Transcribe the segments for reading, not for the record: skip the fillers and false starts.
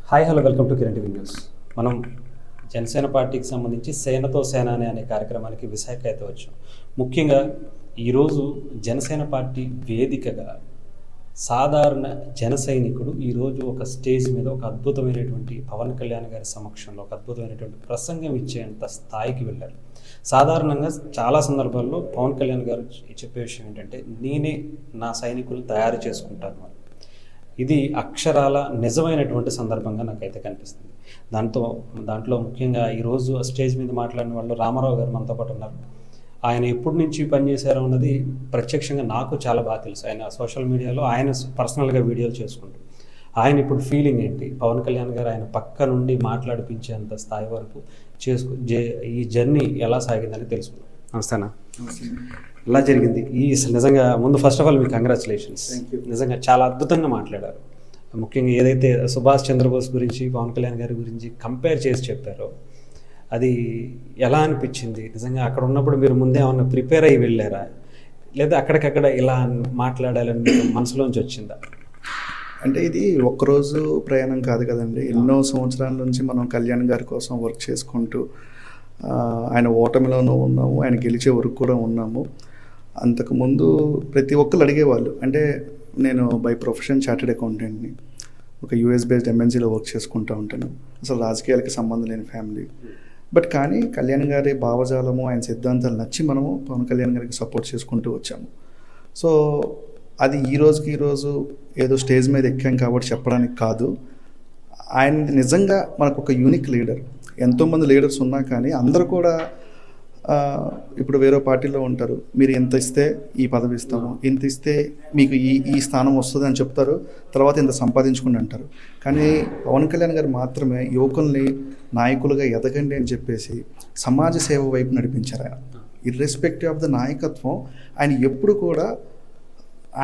Hi hello welcome to Kiran TV news. మనం జనసేన పార్టీకి సంబంధించి సేనతో సేనాని అనే కార్యక్రమానికి విశాఖ అయితే వచ్చాం. ముఖ్యంగా ఈరోజు జనసేన పార్టీ వేదికగా సాధారణ జన సైనికుడు ఈరోజు ఒక స్టేజ్ మీద ఒక అద్భుతమైనటువంటి పవన్ కళ్యాణ్ గారి సమక్షంలో ఒక అద్భుతమైనటువంటి ప్రసంగం ఇచ్చేంత స్థాయికి వెళ్ళారు. సాధారణంగా చాలా సందర్భాల్లో పవన్ కళ్యాణ్ గారు చెప్పే విషయం ఏంటంటే, నేనే నా సైనికులు తయారు చేసుకుంటాను. ఇది అక్షరాల నిజమైనటువంటి సందర్భంగా నాకైతే కనిపిస్తుంది. దాంట్లో ముఖ్యంగా ఈరోజు స్టేజ్ మీద మాట్లాడిన వాళ్ళు రామారావు గారు మనతో పాటు ఉన్నారు. ఆయన ఎప్పటి నుంచి పనిచేశారో అన్నది ప్రత్యక్షంగా నాకు చాలా బాగా తెలుసు. ఆయన సోషల్ మీడియాలో ఆయన పర్సనల్గా వీడియోలు చేసుకుంటూ ఆయన ఇప్పుడు ఫీలింగ్ ఏంటి, పవన్ కళ్యాణ్ గారు ఆయన పక్క నుండి మాట్లాడిపించేంత స్థాయి వరకు ఈ జర్నీ ఎలా సాగిందని తెలుసుకున్నాం. నమస్తేనా, ఎలా జరిగింది నిజంగా ముందు ఫస్ట్ ఆఫ్ ఆల్ మీకు కంగ్రాచులేషన్స్. నిజంగా చాలా అద్భుతంగా మాట్లాడారు. ముఖ్యంగా ఏదైతే సుభాష్ చంద్రబోస్ గురించి పవన్ కళ్యాణ్ గారి గురించి కంపేర్ చేసి చెప్పారో అది ఎలా అనిపించింది? నిజంగా అక్కడ ఉన్నప్పుడు మీరు ముందే ఏమన్నా ప్రిపేర్ అయ్యి వెళ్ళారా, లేదా అక్కడికక్కడ ఇలా మాట్లాడాలని మనసులోంచి వచ్చిందా? అంటే ఇది ఒక్కరోజు ప్రయాణం కాదు కదండి. ఎన్నో సంవత్సరాల నుంచి మనం కళ్యాణ్ గారి కోసం వర్క్ చేసుకుంటూ ఆయన ఓటమిలోనూ ఉన్నాము, ఆయన గెలిచే వరకు కూడా ఉన్నాము. అంతకుముందు ప్రతి ఒక్కరు అడిగేవాళ్ళు, అంటే నేను బై ప్రొఫెషన్ చార్టెడ్ అకౌంటెంట్ని, ఒక యూఎస్ బేస్డ్ ఎంఎన్సీలో వర్క్ చేసుకుంటూ ఉంటాను. అసలు రాజకీయాలకి సంబంధం లేని ఫ్యామిలీ. బట్ కానీ కళ్యాణ్ గారి భావజాలము, ఆయన సిద్ధాంతాలు నచ్చి మనము పవన్ కళ్యాణ్ గారికి సపోర్ట్ చేసుకుంటూ వచ్చాము. సో అది ఈరోజు ఏదో స్టేజ్ మీద ఎక్కాం కాబట్టి చెప్పడానికి కాదు. ఆయన నిజంగా మనకు ఒక యూనిక్ లీడర్. ఎంతోమంది లీడర్స్ ఉన్నా కానీ అందరూ కూడా ఇప్పుడు వేరే పార్టీలో ఉంటారు. మీరు ఎంత ఇస్తే ఈ పదవి ఇస్తాము, ఇంత ఇస్తే మీకు ఈ స్థానం వస్తుంది అని చెప్తారు, తర్వాత ఇంత సంపాదించుకుని అంటారు. కానీ పవన్ కళ్యాణ్ గారు మాత్రమే యువకుల్ని నాయకులుగా ఎదగండి అని చెప్పేసి సమాజ సేవ వైపు నడిపించారు. ఆయన ఇర్రెస్పెక్టివ్ ఆఫ్ ద నాయకత్వం, ఆయన ఎప్పుడు కూడా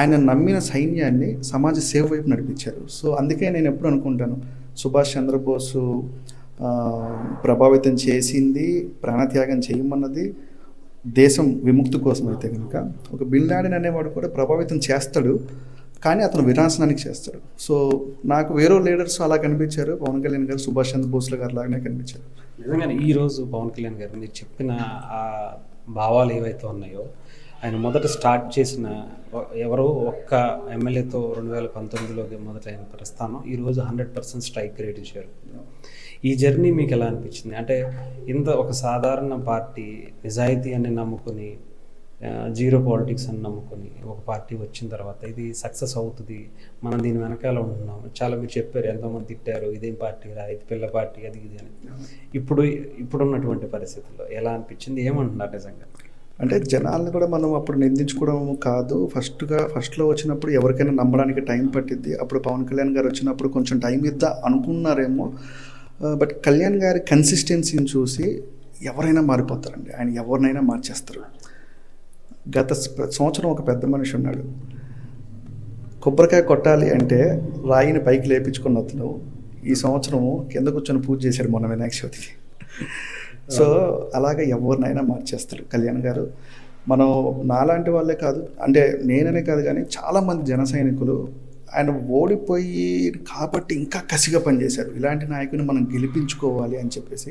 ఆయన నమ్మిన సైన్యాన్ని సమాజ సేవ వైపు నడిపించారు. సో అందుకే నేను ఎప్పుడు అనుకుంటాను, సుభాష్ చంద్రబోసు ప్రభావితం చేసింది, ప్రాణత్యాగం చేయమన్నది దేశం విముక్తి కోసం అయితే కనుక ఒక బిన్ లాడెన్ అనేవాడు కూడా ప్రభావితం చేస్తాడు, కానీ అతను వినాశనానికి చేస్తాడు. సో నాకు వేరే లీడర్స్ అలా కనిపించారు. పవన్ కళ్యాణ్ గారు సుభాష్ చంద్రబోస్ల గారు లాగానే కనిపించారు. నిజంగానే ఈరోజు పవన్ కళ్యాణ్ గారు మీరు చెప్పిన ఆ భావాలు ఏవైతే ఉన్నాయో, ఆయన మొదట స్టార్ట్ చేసిన ఎవరో ఒక్క ఎమ్మెల్యేతో 2019లో మొదట అయిన ప్రస్థానం ఈరోజు 100% స్ట్రైక్ రేట్ ఇచ్చారు. ఈ జర్నీ మీకు ఎలా అనిపించింది? అంటే ఇంత ఒక సాధారణ పార్టీ నిజాయితీ అని నమ్ముకొని, జీరో పాలిటిక్స్ అని నమ్ముకొని ఒక పార్టీ వచ్చిన తర్వాత ఇది సక్సెస్ అవుతుంది, మనం దీని వెనకాల ఉంటున్నాం. చాలా మీరు చెప్పారు, ఎంతోమంది తిట్టారు, ఇదేం పార్టీ రా, ఇది పిల్ల పార్టీ, అది ఇది అని. ఇప్పుడున్నటువంటి పరిస్థితుల్లో ఎలా అనిపించింది, ఏమంటున్నారు నిజంగా? అంటే జనాలను కూడా మనం అప్పుడు నిందించుకోవడం కాదు. ఫస్ట్లో వచ్చినప్పుడు ఎవరికైనా నమ్మడానికి టైం పట్టిద్ది. అప్పుడు పవన్ కళ్యాణ్ గారు వచ్చినప్పుడు కొంచెం టైం ఇద్దా అనుకున్నారేమో. బట్ కళ్యాణ్ గారి కన్సిస్టెన్సీని చూసి ఎవరైనా మారిపోతారండి. ఆయన ఎవరినైనా మార్చేస్తారు. గత సంవత్సరం ఒక పెద్ద మనిషి ఉన్నాడు, కొబ్బరికాయ కొట్టాలి అంటే రాయిని పైకి లేపించుకున్న అతను ఈ సంవత్సరం కింద కూర్చొని పూజ చేశాడు మొన్న వినాయక చవితికి. సో అలాగే ఎవరినైనా మార్చేస్తారు కళ్యాణ్ గారు. మనం నాలాంటి వాళ్ళే కాదు, అంటే నేననే కాదు కానీ చాలామంది జన సైనికులు ఆయన ఓడిపోయి కాబట్టి ఇంకా కసిగా పనిచేశారు. ఇలాంటి నాయకుని మనం గెలిపించుకోవాలి అని చెప్పేసి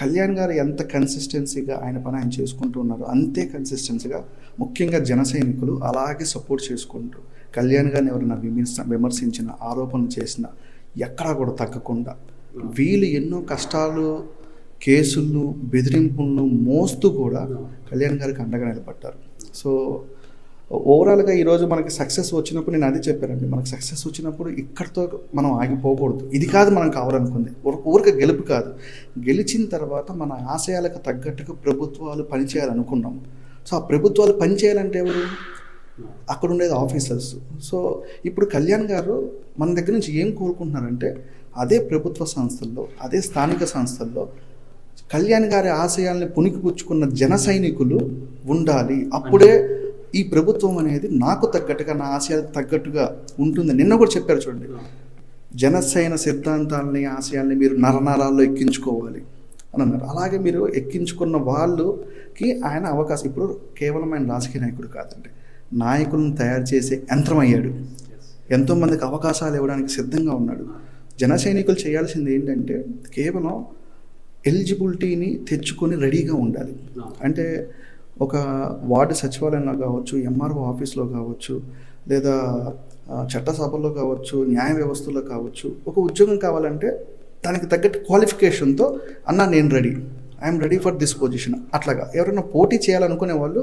కళ్యాణ్ గారు ఎంత కన్సిస్టెన్సీగా ఆయన పని ఆయన చేసుకుంటూ ఉన్నారు, అంతే కన్సిస్టెన్సీగా ముఖ్యంగా జన సైనికులు అలాగే సపోర్ట్ చేసుకుంటూ కళ్యాణ్ గారిని ఎవరైనా విమర్శించిన, ఆరోపణలు చేసిన ఎక్కడా కూడా తగ్గకుండా వీళ్ళు ఎన్నో కష్టాలు, కేసులను, బెదిరింపులను మోస్తూ కూడా కళ్యాణ్ గారికి అండగా నిలబడ్డారు. సో ఓవరాల్గా ఈరోజు మనకి సక్సెస్ వచ్చినప్పుడు నేను అదే చెప్పానండి, మనకు సక్సెస్ వచ్చినప్పుడు ఇక్కడితో మనం ఆగిపోకూడదు. ఇది కాదు మనం కావాలనుకుంది, ఊరికే గెలుపు కాదు. గెలిచిన తర్వాత మన ఆశయాలకు తగ్గట్టుగా ప్రభుత్వాలు పనిచేయాలనుకున్నాం. సో ఆ ప్రభుత్వాలు పనిచేయాలంటే ఎవరు? అక్కడ ఉండేది ఆఫీసర్స్. సో ఇప్పుడు కళ్యాణ్ గారు మన దగ్గర నుంచి ఏం కోరుకుంటున్నారంటే, అదే ప్రభుత్వ సంస్థల్లో, అదే స్థానిక సంస్థల్లో కళ్యాణ్ గారి ఆశయాల్ని పుణికిపుచ్చుకున్న జన సైనికులు ఉండాలి. అప్పుడే ఈ ప్రభుత్వం అనేది నాకు తగ్గట్టుగా, నా ఆశయాలకు తగ్గట్టుగా ఉంటుంది. నిన్న కూడా చెప్పారు చూడండి, జనసేన సిద్ధాంతాలని, ఆశయాల్ని మీరు నరనరాల్లో ఎక్కించుకోవాలి అని అన్నారు. అలాగే మీరు ఎక్కించుకున్న వాళ్ళకి ఆయన అవకాశం, ఇప్పుడు కేవలం ఆయన రాజకీయ నాయకుడు కాదండి, నాయకులను తయారు చేసే యంత్రం అయ్యాడు. ఎంతోమందికి అవకాశాలు ఇవ్వడానికి సిద్ధంగా ఉన్నాడు. జన సైనికులు చేయాల్సింది ఏంటంటే కేవలం ఎలిజిబిలిటీని తెచ్చుకొని రెడీగా ఉండాలి. అంటే ఒక వార్డు సచివాలయంలో కావచ్చు, ఎంఆర్ఓ ఆఫీస్లో కావచ్చు, లేదా చట్టసభల్లో కావచ్చు, న్యాయ వ్యవస్థలో కావచ్చు, ఒక ఉద్యోగం కావాలంటే దానికి తగ్గట్టు క్వాలిఫికేషన్తో అన్న నేను ready, I'm ready for this position, అట్లాగా ఎవరైనా పోటీ చేయాలనుకునే వాళ్ళు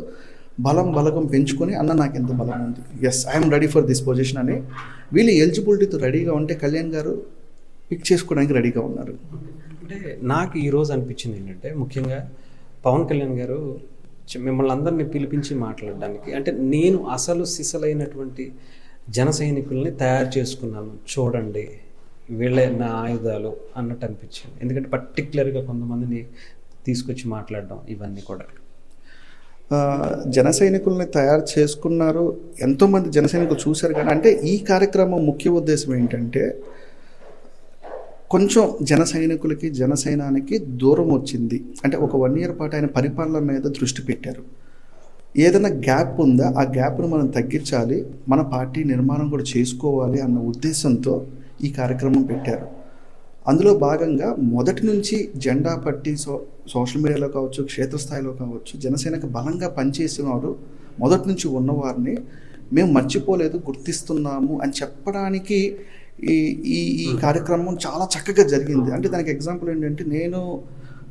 బలగం పెంచుకొని అన్న నాకు ఎంత బలం ఉంది, yes I'm ready for this position అని వీళ్ళు ఎలిజిబిలిటీతో రెడీగా ఉంటే కళ్యాణ్ గారు పిక్ చేసుకోవడానికి రెడీగా ఉన్నారు. అంటే నాకు ఈరోజు అనిపించింది ఏంటంటే ముఖ్యంగా పవన్ కళ్యాణ్ గారు మిమ్మల్ని అందరినీ పిలిపించి మాట్లాడడానికి, అంటే నేను అసలు సిసలైనటువంటి జన సైనికుల్ని తయారు చేసుకున్నాను చూడండి, వీళ్ళే నా ఆయుధాలు అన్నట్టు అనిపించింది. ఎందుకంటే పర్టికులర్గా కొంతమందిని తీసుకొచ్చి మాట్లాడడం ఇవన్నీ కూడా జన సైనికుల్ని తయారు చేసుకున్నారు, ఎంతోమంది జన సైనికులు చూశారు. కానీ అంటే ఈ కార్యక్రమం ముఖ్య ఉద్దేశం ఏంటంటే కొంచెం జన సైనికులకి జనసేనానికి దూరం వచ్చింది. అంటే ఒక 1 year పాటు ఆయన పరిపాలన మీద దృష్టి పెట్టారు. ఏదైనా గ్యాప్ ఉందా, ఆ గ్యాప్ను మనం తగ్గించాలి, మన పార్టీ నిర్మాణం కూడా చేసుకోవాలి అన్న ఉద్దేశంతో ఈ కార్యక్రమం పెట్టారు. అందులో భాగంగా మొదటి నుంచి జెండా పట్టి సోషల్ మీడియాలో కావచ్చు, క్షేత్రస్థాయిలో కావచ్చు, జనసేనకు బలంగా పనిచేసిన వారు మొదటి నుంచి ఉన్నవారిని మేము మర్చిపోలేదు, గుర్తిస్తున్నాము అని చెప్పడానికి ఈ కార్యక్రమం చాలా చక్కగా జరిగింది. అంటే దానికి ఎగ్జాంపుల్ ఏంటంటే నేను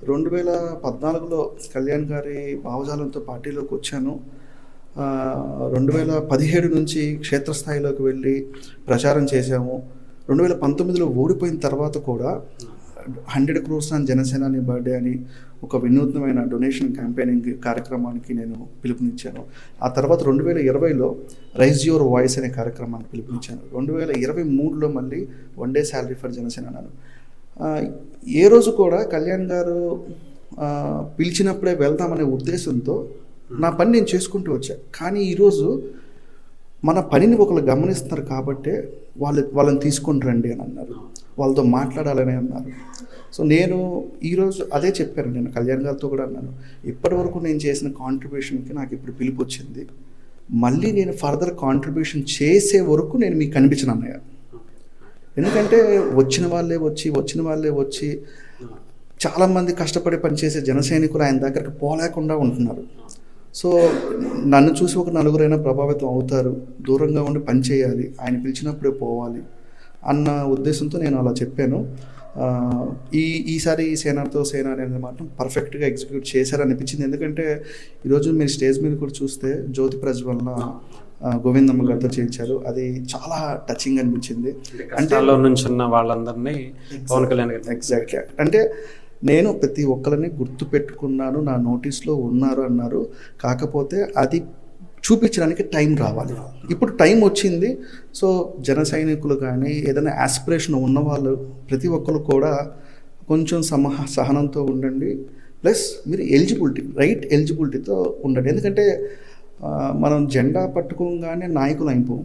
2014లో కళ్యాణ్ గారి భావజాలంతో పార్టీలోకి వచ్చాను. 2017 నుంచి క్షేత్రస్థాయిలోకి వెళ్ళి ప్రచారం చేశాము. 2019లో ఓడిపోయిన తర్వాత కూడా 100 crores ఆన్ జనసేనాని బర్త్డే అని ఒక వినూత్నమైన డొనేషన్ క్యాంపెయినింగ్ కార్యక్రమానికి నేను పిలుపునిచ్చాను. ఆ తర్వాత 2020లో రైజ్ యువర్ వాయిస్ అనే కార్యక్రమానికి పిలుపునిచ్చాను. 2023లో మళ్ళీ 1 day salary ఫర్ జనసేన అన్నాను. ఏ రోజు కూడా కళ్యాణ్ గారు పిలిచినప్పుడే వెళ్తామనే ఉద్దేశంతో నా పని నేను చేసుకుంటూ వచ్చాను. కానీ ఈరోజు మన పనిని ఒకరు గమనిస్తున్నారు కాబట్టే వాళ్ళని తీసుకొని రండి అని అన్నారు, వాళ్ళతో మాట్లాడాలని అన్నారు. సో నేను ఈరోజు అదే చెప్పాను, నేను కళ్యాణ్ గారితో కూడా అన్నాను, ఇప్పటివరకు నేను చేసిన కాంట్రిబ్యూషన్కి నాకు ఇప్పుడు పిలుపు వచ్చింది, మళ్ళీ నేను ఫర్దర్ కాంట్రిబ్యూషన్ చేసే వరకు నేను మీకు కనిపించను అన్నయ్య. ఎందుకంటే వచ్చిన వాళ్ళే వచ్చి చాలామంది కష్టపడి పనిచేసే జన సైనికులు ఆయన దగ్గరికి పోలేకుండా ఉంటున్నారు. సో నన్ను చూసి ఒక నలుగురైనా ప్రభావితం అవుతారు, దూరంగా ఉండి పని చేయాలి, ఆయన పిలిచినప్పుడే పోవాలి అన్న ఉద్దేశంతో నేను అలా చెప్పాను. ఈసారి సేనతో సేన అనే మాట పర్ఫెక్ట్గా ఎగ్జిక్యూట్ చేశారనిపించింది. ఎందుకంటే ఈరోజు మీరు స్టేజ్ మీద కూడా చూస్తే జ్యోతి ప్రజ్వలన గోవిందమ్మ గారితో చేయించారు, అది చాలా టచింగ్ అనిపించింది. అంటే నుంచి వాళ్ళందరినీ పవన్ కళ్యాణ్ గారు ఎగ్జాక్ట్లీ అంటే నేను ప్రతి ఒక్కరిని గుర్తు పెట్టుకున్నాను, నా నోటీస్లో ఉన్నారు అన్నారు. కాకపోతే అది చూపించడానికి టైం రావాలి. ఇప్పుడు టైం వచ్చింది. సో జన సైనికులు కానీ ఏదైనా యాస్పిరేషన్ ఉన్నవాళ్ళు ప్రతి ఒక్కరు కూడా కొంచెం సహనంతో ఉండండి. ప్లస్ మీరు రైట్ ఎలిజిబిలిటీతో ఉండండి. ఎందుకంటే మనం జెండా పట్టుకోగానే నాయకులు అయిపోం.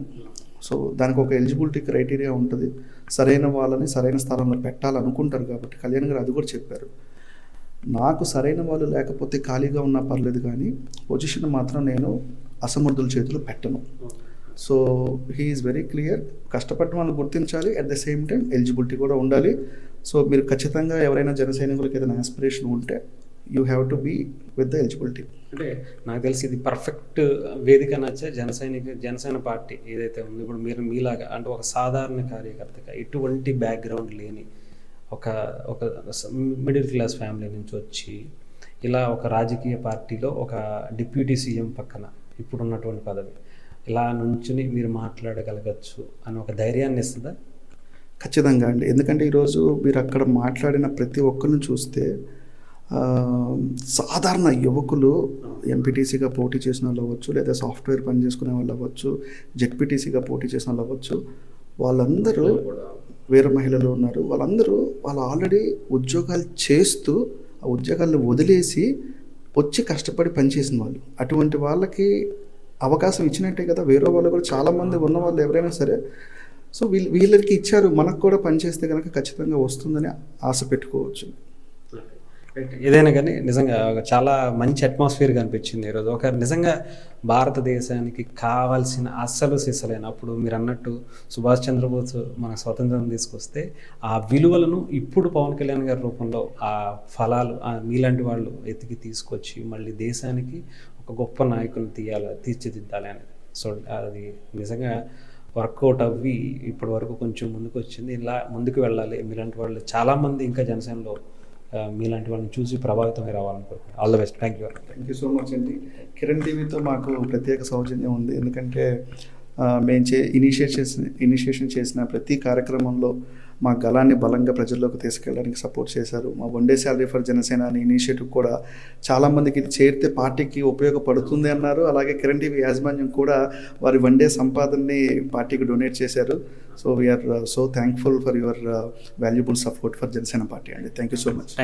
సో దానికి ఒక ఎలిజిబిలిటీ క్రైటీరియా ఉంటుంది, సరైన వాళ్ళని సరైన స్థానంలో పెట్టాలనుకుంటారు. కాబట్టి కళ్యాణ్ గారు అది కూడా చెప్పారు, నాకు సరైన వాళ్ళు లేకపోతే ఖాళీగా ఉన్నా పర్లేదు కానీ పొజిషన్ మాత్రం నేను అసమర్థుల చేతులు పెట్టను. So he is very clear, కష్టపడిన వాళ్ళు గుర్తించాలి, at the same time eligibility కూడా ఉండాలి. సో మీరు ఖచ్చితంగా ఎవరైనా జన సైనికులకి ఏదైనా ఆస్పిరేషన్ ఉంటే you have to be with the eligibility. అంటే నాకు తెలిసి ఇది పర్ఫెక్ట్ వేదిక నచ్చే జనసేన పార్టీ ఏదైతే ఉందో, ఇప్పుడు మీరు మీలాగా అంటే ఒక సాధారణ కార్యకర్తగా ఎటువంటి బ్యాక్గ్రౌండ్ లేని ఒక మిడిల్ క్లాస్ ఫ్యామిలీ నుంచి వచ్చి ఇలా ఒక రాజకీయ పార్టీలో ఒక డిప్యూటీ సీఎం పక్కన ఇప్పుడున్నటువంటి పదవి ఇలా నుంచుని మీరు మాట్లాడగలగచ్చు అని ఒక ధైర్యాన్ని ఇస్తుందా? ఖచ్చితంగా అండి. ఎందుకంటే ఈరోజు మీరు అక్కడ మాట్లాడిన ప్రతి ఒక్కరిని చూస్తే సాధారణ యువకులు ఎంపీటీసీగా పోటీ చేసిన వాళ్ళు అవ్వచ్చు, లేదా సాఫ్ట్వేర్ పని చేసుకునే వాళ్ళు అవ్వచ్చు, జెడ్పీటీసీగా పోటీ చేసిన వాళ్ళు అవ్వచ్చు, వాళ్ళందరూ వేరే మహిళలు ఉన్నారు. వాళ్ళు ఆల్రెడీ ఉద్యోగాలు చేస్తూ ఆ ఉద్యోగాలను వదిలేసి వచ్చి కష్టపడి పనిచేసిన వాళ్ళు. అటువంటి వాళ్ళకి అవకాశం ఇచ్చినట్టే కదా వేరే వాళ్ళు కూడా చాలామంది ఉన్న వాళ్ళు ఎవరైనా సరే. సో వీళ్ళకి ఇచ్చారు, మనకు కూడా పనిచేస్తే కనుక ఖచ్చితంగా వస్తుందని ఆశ పెట్టుకోవచ్చు. ఏదైనా కానీ నిజంగా ఒక చాలా మంచి అట్మాస్ఫియర్ కనిపించింది ఈరోజు. ఒక నిజంగా భారతదేశానికి కావాల్సిన అస్సలు సిసలైన అప్పుడు మీరు అన్నట్టు సుభాష్ చంద్రబోస్ మన స్వతంత్రం తీసుకొస్తే ఆ విలువలను ఇప్పుడు పవన్ కళ్యాణ్ గారి రూపంలో ఆ ఫలాలు మీలాంటి వాళ్ళు ఎతికి తీసుకొచ్చి మళ్ళీ దేశానికి ఒక గొప్ప నాయకులను తీర్చిదిద్దాలి అనేది. సో అది నిజంగా వర్కౌట్ అవ్వి ఇప్పటి వరకు కొంచెం ముందుకు వచ్చింది. ఇలా ముందుకు వెళ్ళాలి. మీలాంటి వాళ్ళు చాలామంది ఇంకా జనసేనలో మీలాంటి వాళ్ళని చూసి ప్రభావితమై రావాలనుకుంటున్నాను. All the best. Thank you so much అండి. కిరణ్ టీవీతో మాకు ప్రత్యేక సౌజన్యం ఉంది. ఎందుకంటే మేము ఇనిషియేషన్ చేసిన ప్రతి కార్యక్రమంలో మా గళాన్ని బలంగా ప్రజల్లోకి తీసుకెళ్ళడానికి సపోర్ట్ చేశారు. మా one day salary for Janasena అనే ఇనిషియేటివ్ కూడా చాలామందికి ఇది చేరితే పార్టీకి ఉపయోగపడుతుంది అన్నారు. అలాగే కిరణ్ టీవీ యాజమాన్యం కూడా వారి వన్ డే సంపాదనని పార్టీకి డొనేట్ చేశారు. So we are so thankful for your valuable support for Janasena party అండి. Thank you so much.